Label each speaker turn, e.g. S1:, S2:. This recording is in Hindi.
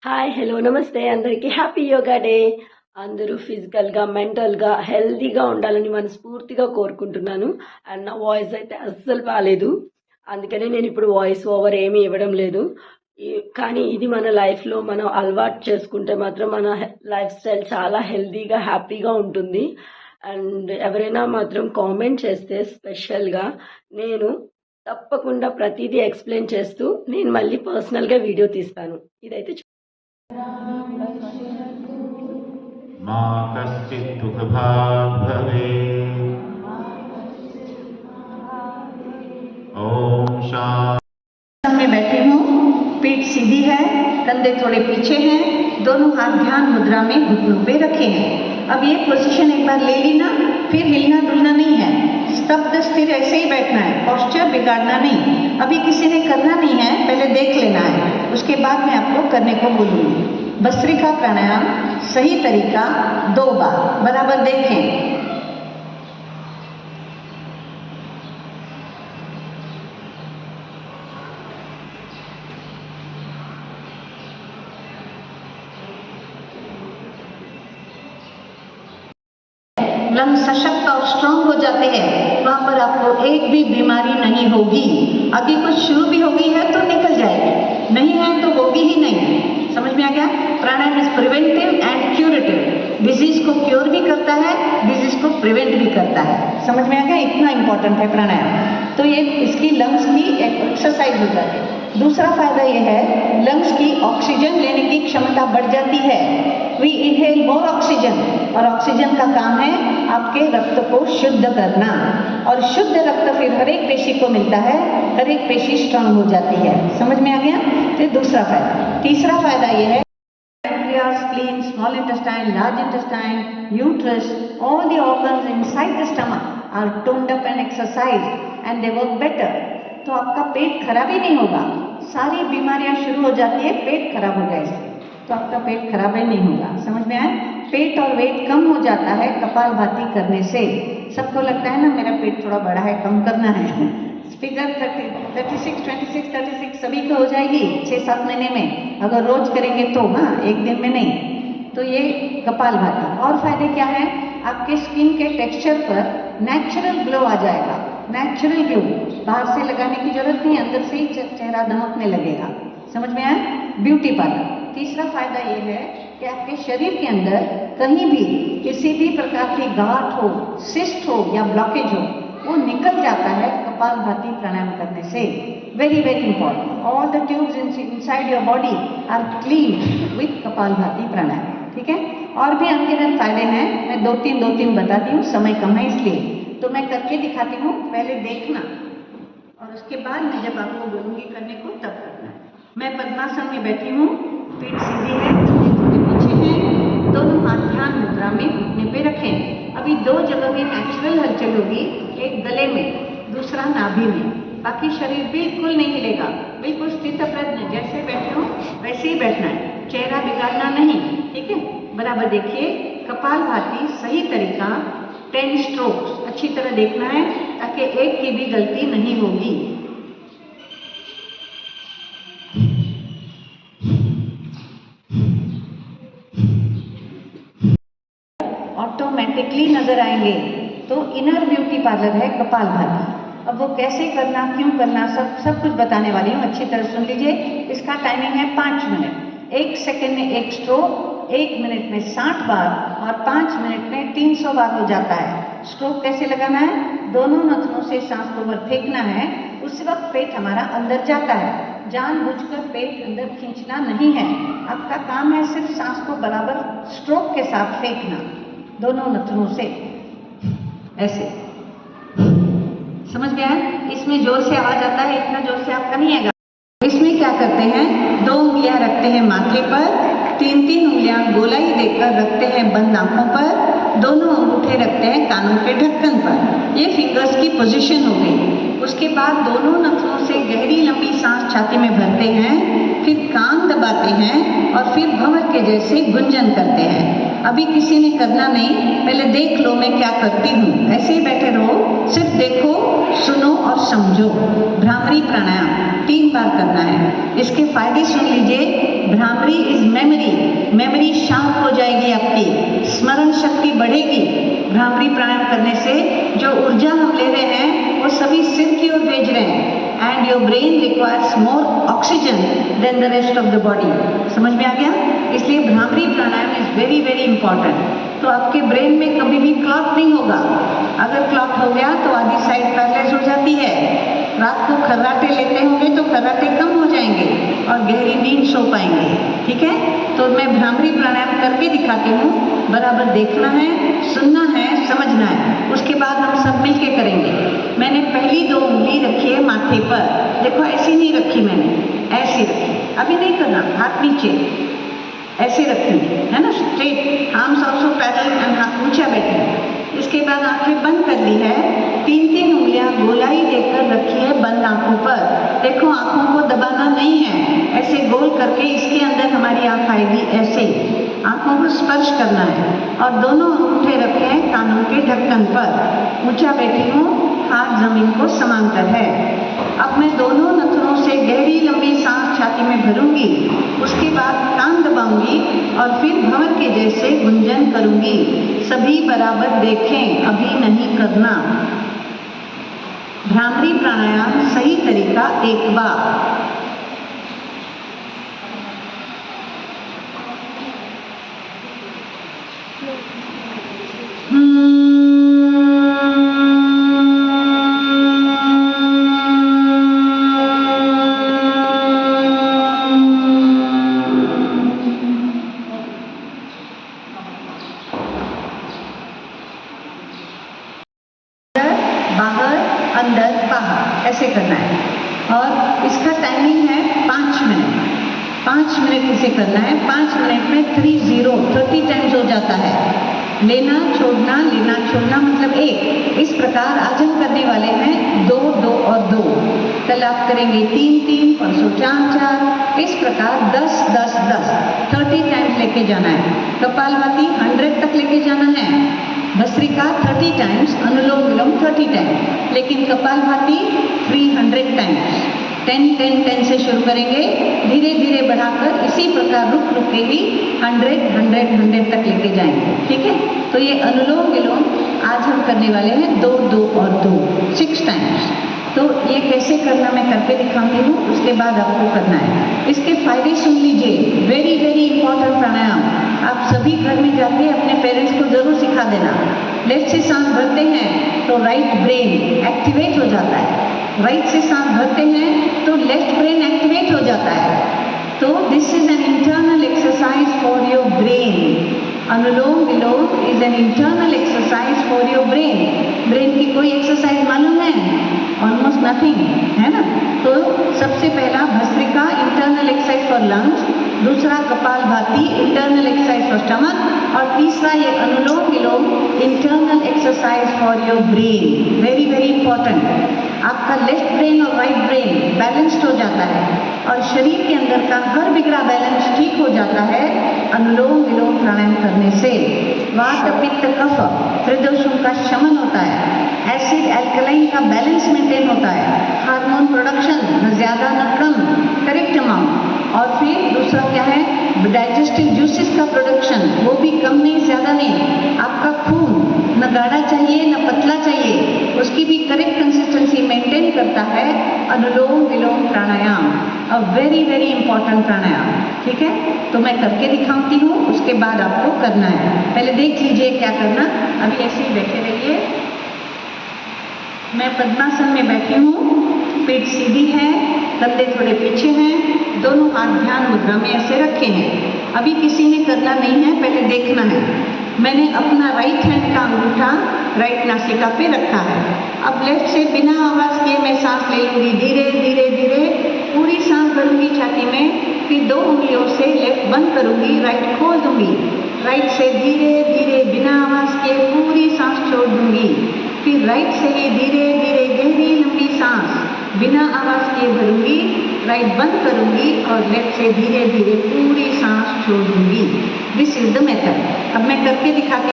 S1: హాయ్ హలో నమస్తే అందరికీ హ్యాపీ యోగా డే. అందరూ ఫిజికల్గా మెంటల్గా హెల్తీగా ఉండాలని మనస్ఫూర్తిగా కోరుకుంటున్నాను. అండ్ నా వాయిస్ అయితే అస్సలు బాగాలేదు, అందుకనే నేను ఇప్పుడు వాయిస్ ఓవర్ ఏమీ ఇవ్వడం లేదు. కానీ ఇది మన లైఫ్లో మనం అలవాటు చేసుకుంటే మాత్రం మన లైఫ్ స్టైల్ చాలా హెల్తీగా హ్యాపీగా ఉంటుంది. అండ్ ఎవరైనా మాత్రం కామెంట్ చేస్తే స్పెషల్గా నేను తప్పకుండా ప్రతిదీ ఎక్స్ప్లెయిన్ చేస్తూ నేను మళ్ళీ పర్సనల్గా వీడియో తీస్తాను. ఇదైతే
S2: मा कश्चित् दुःखभाग् भवेत्। ओम शांति।
S3: में बैठी हूँ, पीठ सीधी है, कंधे थोड़े पीछे हैं, दोनों हाथ ध्यान मुद्रा में घुटनों पे रखे हैं। अब ये पोजीशन एक बार ले ली ना, फिर हिलना डुलना नहीं है, स्तब्ध स्थिर ऐसे ही बैठना है, पोस्चर बिगाड़ना नहीं। अभी किसी ने करना नहीं है, पहले देख लेना है, उसके बाद मैं आपको करने को बोलूँगी। भस्त्रिका प्राणायाम सही तरीका 2 बार बराबर देखें। लंग सशक्त और स्ट्रांग हो जाते हैं, वहां पर आपको एक भी बीमारी नहीं होगी। आगे कुछ शुरू भी हो गई है तो निकल जाएगी, नहीं है तो होगी ही नहीं। समझ में आ गया? Pranayama is preventive and curative. Disease को क्योर भी करता है, डिजीज को प्रिवेंट भी करता है। समझ में आ गया? इतना इंपॉर्टेंट है प्राणायाम। तो ये इसकी लंग्स की एक एक्सरसाइज हो जाती है। दूसरा फायदा ये है, लंग्स की ऑक्सीजन लेने की क्षमता बढ़ जाती है। वी इनहेल मोर ऑक्सीजन, और ऑक्सीजन का काम है आपके रक्त को शुद्ध करना, और शुद्ध रक्त फिर हर एक पेशी को मिलता है, हर एक पेशी स्ट्रांग हो जाती है। समझ में आ गया? तो दूसरा फायदा। तीसरा फायदा ये है, pancreas, spleen, small intestine, large intestine, uterus, all the organs inside the stomach are toned up and exercised and they work better. तो आपका पेट खराब ही नहीं होगा। सारी बीमारियां शुरू हो जाती है पेट खराब हो जाए इससे, तो आपका पेट खराब ही नहीं होगा। समझ में आया? पेट और वेट कम हो जाता है कपालभाति करने से। सबको लगता है ना मेरा पेट थोड़ा बड़ा है, कम करना है। फिगर 36 सभी को हो जाएगी 6-7 महीने में, अगर रोज करेंगे तो। हाँ, एक दिन में नहीं। तो ये कपालभाति। और फायदे क्या है? आपके स्किन के टेक्सचर पर नेचुरल ग्लो आ जाएगा। नेचुरल ग्लो, बाहर से लगाने की जरूरत नहीं, अंदर से ही चेहरा दमकने लगेगा। समझ में आया? Beauty parlour. तीसरा फायदा ये है कि आपके शरीर के अंदर कहीं भी किसी भी प्रकार की गांठ हो, सिस्ट हो या ब्लॉकेज हो, वो निकल जाता है कपालभाति प्राणायाम करने से। Very very important. All the tubes inside your body are clean with Kapalbhati pranayama. ठीक है? और भी अनगिनत फायदे हैं, मैं दो तीन बताती हूँ, समय कम है इसलिए। तो मैं करके दिखाती हूँ, पहले देखना, और उसके बाद मैं जब आपको बोलूँगी करने को तब करना। मैं पद्मासन में बैठी हूँ, पीठ सीधी है, कंधे थोड़े पीछे हैं, दोनों हाथ ध्यान मुद्रा में घुटने पे रखें। अभी 2 जगह में नेचुरल हलचल होगी, एक गले में, दूसरा नाभि में। बाकी शरीर बिल्कुल नहीं हिलेगा, बिल्कुल स्थित प्रज्ञ, जैसे बैठे हो वैसे ही बैठना है, चेहरा बिगाड़ना नहीं। ठीक है? बराबर देखिए। कपालभाति सही तरीका 10 स्ट्रोक्स अच्छी तरह देखना है, ताकि एक की भी गलती नहीं होगी। ऑटोमेटिकली नजर आएंगे। तो इनर ब्यूटी पार्लर है कपालभाति। अब वो कैसे करना, क्यों करना, सब कुछ बताने वाली हूँ, अच्छी तरह सुन लीजिए। इसका टाइमिंग है 5 मिनट। 1 सेकेंड में 1 स्ट्रोक, 1 मिनट में 60 बार, और 5 मिनट में 300 बार हो जाता है। स्ट्रोक कैसे लगाना है? दोनों नथनों से सांस को ऊपर फेंकना है, उस वक्त पेट हमारा अंदर जाता है। जानबूझकर पेट अंदर खींचना नहीं है, आपका काम है सिर्फ सांस को बराबर स्ट्रोक के साथ फेंकना, दोनों नथनों से ऐसे। समझ गया? इसमें जोर से आवाज आता है, इतना जोर से आपका नहीं आएगा। इसमें क्या करते हैं, 2 उंगलियां रखते हैं माथे पर, 3 उंगलियां गोलाई देकर रखते हैं बंद आंखों पर, दोनों अंगूठे रखते हैं कानों के ढक्कन पर। ये फिंगर्स की पोजीशन हो गई। उसके बाद दोनों नथनों से गहरी लंबी सांस छाती में भरते हैं, फिर कान दबाते हैं, और फिर भंवर के जैसे गुंजन करते हैं। अभी किसी ने करना नहीं, पहले देख लो मैं क्या करती हूँ। ऐसे ही बैठे रहो, सिर्फ देखो, सुनो और समझो। भ्रामरी प्राणायाम 3 बार करना है। इसके फायदे सुन लीजिए। Bhramari is memory, memory sharp हो जाएगी आपकी, स्मरण शक्ति बढ़ेगी। भ्रामरी प्राणायाम करने से जो ऊर्जा हम ले रहे हैं वो सभी सिर की ओर भेज रहे हैं, and your brain requires more oxygen than the rest of the body. समझ में आ गया? इसलिए Bhramari pranayama is very very important. तो आपके ब्रेन में कभी भी क्लॉट नहीं होगा। अगर क्लॉट हो गया तो आधी साइड पैरालाइज हो जाती है। रात को खर्राटे लेते होंगे तो खर्राटे कम हो जाएंगे और गहरी नींद सो पाएंगे। ठीक है, तो मैं भ्रामरी प्राणायाम करके दिखाती हूँ, बराबर देखना है, सुनना है, समझना है, उसके बाद हम सब मिलके करेंगे। मैंने पहली 2 उंगली रखी है माथे पर, देखो ऐसी नहीं रखी मैंने, ऐसी रखी। अभी नहीं करना, हाथ नीचे ऐसे रखी है ना, straight, arms also parallel and हाथ ऊंचा बैठे। इसके बाद आंखें बंद कर ली है, 3-3 उंगलियां गोलाई देकर रखी है बंद आंखों पर। देखो आंखों को दबाना नहीं है, ऐसे गोल करके इसके अंदर हमारी आंख आएगी, ऐसे आंखों को स्पर्श करना है। और दोनों अंगूठे रखे हैं कानों के ढक्कन पर, ऊंचा बैठी हूँ, हाथ जमीन को समांतर है। अब मैं दोनों नथुनों से गहरी लंबी सांस छाती में भरूंगी, उसके बाद कान दबाऊंगी और फिर भंवर के जैसे गुंजन करूंगी। सभी बराबर देखें, अभी नहीं करना। भ्रामरी प्राणायाम सही तरीका 1 बार। बाहर अंदर बाहर ऐसे करना है, और इसका टाइमिंग है 5 मिनट। 5 मिनट इसे करना है। 5 मिनट में 30 टाइम्स हो जाता है। लेना छोड़ना, लेना छोड़ना मतलब 1। इस प्रकार आज हम करने वाले हैं 2, 2 और 2। कल आप करेंगे 3, 3, परसों 4, 4। इस प्रकार 10, 10, 10 30 टाइम्स लेके जाना है। कपालभाति 100 तक लेके जाना है। भस्त्रिका 30 टाइम्स, अनुलोम विलोम 30 टाइम्स, लेकिन कपालभाति 300 टाइम्स। 10, 10, 10 से शुरू करेंगे, धीरे धीरे बढ़ाकर इसी प्रकार रुक रुक के ही 100, 100, 100 तक लेके जाएंगे। ठीक है, तो ये अनुलोम विलोम आज हम करने वाले हैं 2, 2 और 2, 6 टाइम्स। तो ये कैसे करना मैं करके दिखाऊंगी हूँ, उसके बाद आपको करना है। इसके फायदे सुन लीजिए, वेरी वेरी इंपॉर्टेंट प्राणायाम। आप सभी घर में जाके अपने पेरेंट्स को जरूर सिखा देना। लेफ्ट से सांस भरते हैं तो राइट ब्रेन एक्टिवेट हो जाता है, राइट से सांस भरते हैं तो लेफ्ट ब्रेन एक्टिवेट हो जाता है। तो this is an internal exercise for your brain. Anulom vilom is an internal exercise for your brain. Brain की कोई एक्सरसाइज मालूम है? ऑलमोस्ट नथिंग, है ना। तो सबसे पहला Bhastrika, internal exercise for lungs, दूसरा Kapalbhati, internal exercise for stomach, और तीसरा ये Anulom Vilom, internal exercise for your brain. Very very important. आपका लेफ्ट ब्रेन और राइट ब्रेन बैलेंस्ड हो जाता है और शरीर के अंदर का हर बिगड़ा बैलेंस ठीक हो जाता है अनुलोम विलोम प्राणायाम करने से। वात पित्त कफ त्रिदोषों का शमन होता है, एसिड एल्कलाइन का बैलेंस मेंटेन होता है, हार्मोन प्रोडक्शन न ज्यादा न कम, करेक्ट अमाउंट। और फिर दूसरा क्या है, डाइजेस्टिव जूसेस का प्रोडक्शन, वो भी कम नहीं ज्यादा नहीं। आपका खून न गाढ़ा चाहिए न पतला चाहिए, उसकी भी करेक्ट कंसिस्टेंसी मेंटेन करता है अनुलोम विलोम प्राणायाम। अ वेरी वेरी इंपॉर्टेंट प्राणायाम। ठीक है, तो मैं करके दिखाती हूँ, उसके बाद आपको करना है। पहले देख लीजिए क्या करना। अभी ऐसे ही बैठे रहिए। मैं पद्मासन में बैठी हूँ, पीठ सीधी है, कंधे थोड़े पीछे हैं, दोनों हाथ ध्यान मुद्रा में ऐसे रखे हैं। अभी किसी ने करना नहीं है, पहले देखना है। मैंने अपना राइट हैंड का अंगूठा राइट नासिका पे रखा है। अब लेफ्ट से बिना आवाज किए मैं सांस ले लूंगी, धीरे धीरे धीरे पूरी सांस भरूंगी छाती में, फिर 2 उंगलियों से लेफ्ट बंद करूंगी, राइट खोल दूंगी, राइट से धीरे धीरे बिना आवाज किए पूरी सांस छोड़ दूंगी, फिर राइट से ही धीरे धीरे गहरी लंबी सांस बिना आवाज किए भरूंगी, राइट बंद करूंगी और लेफ्ट से धीरे धीरे पूरी सांस छोड़ दूंगी। This is the method. अब मैं करके दिखाती